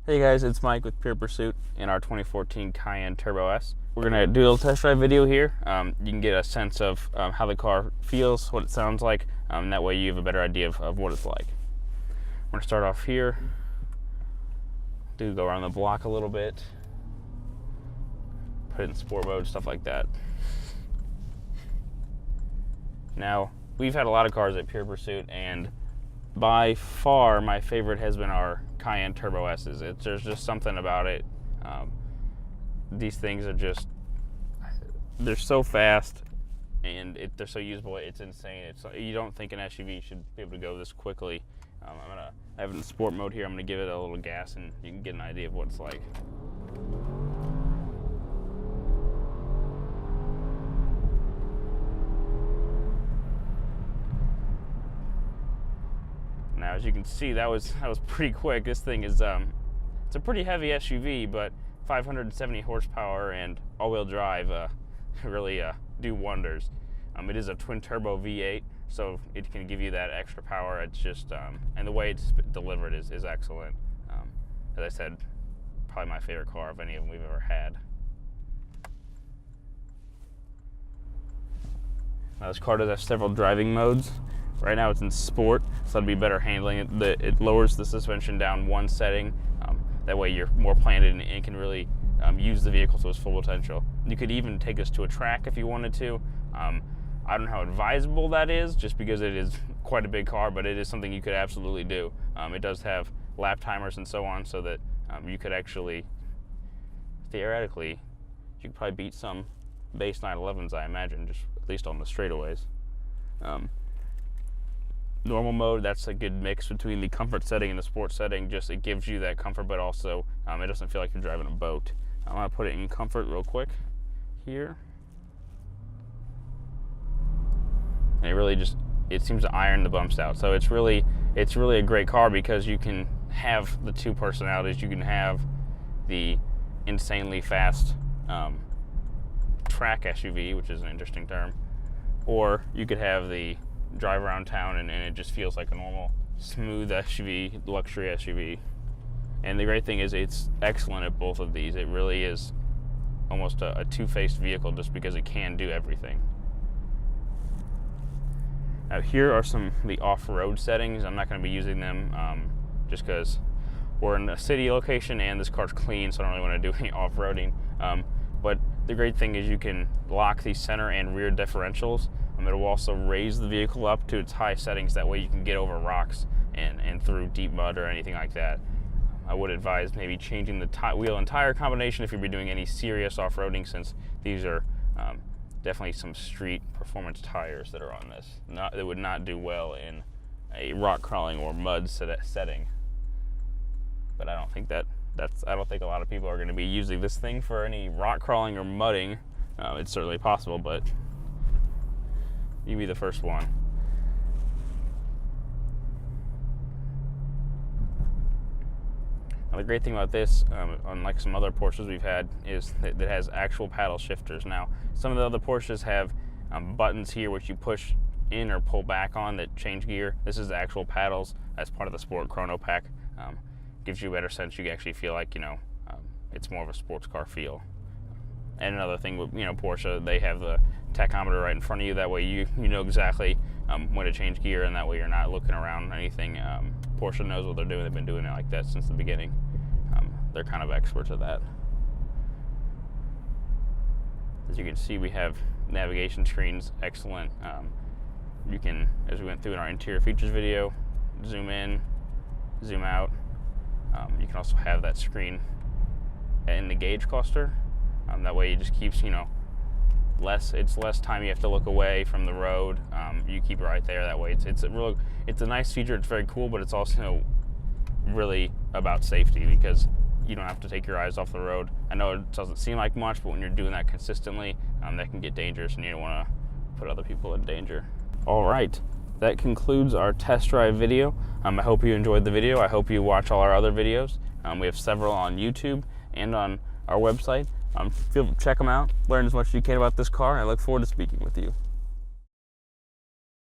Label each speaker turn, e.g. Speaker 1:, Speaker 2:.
Speaker 1: Hey guys, it's Mike with Pure Pursuit in our 2014 Cayenne Turbo S. We're going to do a little test drive video here. You can get a sense of how the car feels, what it sounds like, and that way you have a better idea of what it's like. We're going to start off here. Go around the block a little bit. Put it in sport mode, stuff like that. Now, we've had a lot of cars at Pure Pursuit, and by far my favorite has been our Cayenne Turbo S's. There's just something about it. These things are just, they're so fast and they're so usable. It's insane. You don't think an SUV should be able to go this quickly. I have it in sport mode here. I'm gonna give it a little gas and you can get an idea of what it's like. Now, as you can see, that was pretty quick. This thing is it's a pretty heavy SUV, but 570 horsepower and all-wheel drive really do wonders. It is a twin-turbo V8, so it can give you that extra power. It's just and the way it's delivered is excellent. As I said, probably my favorite car of any of them we've ever had. Now, this car does have several driving modes. Right now it's in sport, so that'll be better handling. It lowers the suspension down one setting. That way you're more planted and can really use the vehicle to its full potential. You could even take this to a track if you wanted to. I don't know how advisable that is, just because it is quite a big car, but it is something you could absolutely do. It does have lap timers and so on, so that you could actually, theoretically, you could probably beat some base 911s, I imagine, just at least on the straightaways. Normal mode, that's a good mix between the comfort setting and the sport setting. Just it gives you that comfort, but also it doesn't feel like you're driving a boat. I'm gonna put it in comfort real quick here. And it really it seems to iron the bumps out. So it's really a great car because you can have the two personalities. You can have the insanely fast track SUV, which is an interesting term, or you could have the drive around town and it just feels like a normal smooth SUV, luxury SUV. And the great thing is it's excellent at both of these. It really is almost a two-faced vehicle just because it can do everything. Now, here are some of the off-road settings. I'm not going to be using them just because we're in a city location and this car's clean, so I don't really want to do any off-roading. But the great thing is you can lock the center and rear differentials. It will also raise the vehicle up to its high settings. That way you can get over rocks and through deep mud or anything like that. I would advise maybe changing the wheel and tire combination if you're doing any serious off-roading, since these are definitely some street performance tires that are on this. They would not do well in a rock crawling or mud setting. But I don't think I don't think a lot of people are going to be using this thing for any rock crawling or mudding. It's certainly possible, but you be the first one. Now, the great thing about this, unlike some other Porsches we've had, is that it has actual paddle shifters. Now, some of the other Porsches have buttons here which you push in or pull back on that change gear. This is the actual paddles as part of the Sport Chrono Pack. Gives you a better sense. You actually feel like, it's more of a sports car feel. And another thing with, Porsche, they have the tachometer right in front of you. That way you know exactly when to change gear, and that way you're not looking around anything. Porsche knows what they're doing. They've been doing it like that since the beginning. They're kind of experts at that. As you can see, we have navigation screens, excellent. You can, as we went through in our interior features video, zoom in, zoom out. You can also have that screen in the gauge cluster. That way it just keeps, it's less time you have to look away from the road. You keep it right there. That way it's a nice feature. It's very cool, but it's also really about safety because you don't have to take your eyes off the road. I know it doesn't seem like much, but when you're doing that consistently, that can get dangerous, and you don't want to put other people in danger. All right. That concludes our test drive video. I hope you enjoyed the video. I hope you watch all our other videos. We have several on YouTube and on our website. Check them out, learn as much as you can about this car, and I look forward to speaking with you.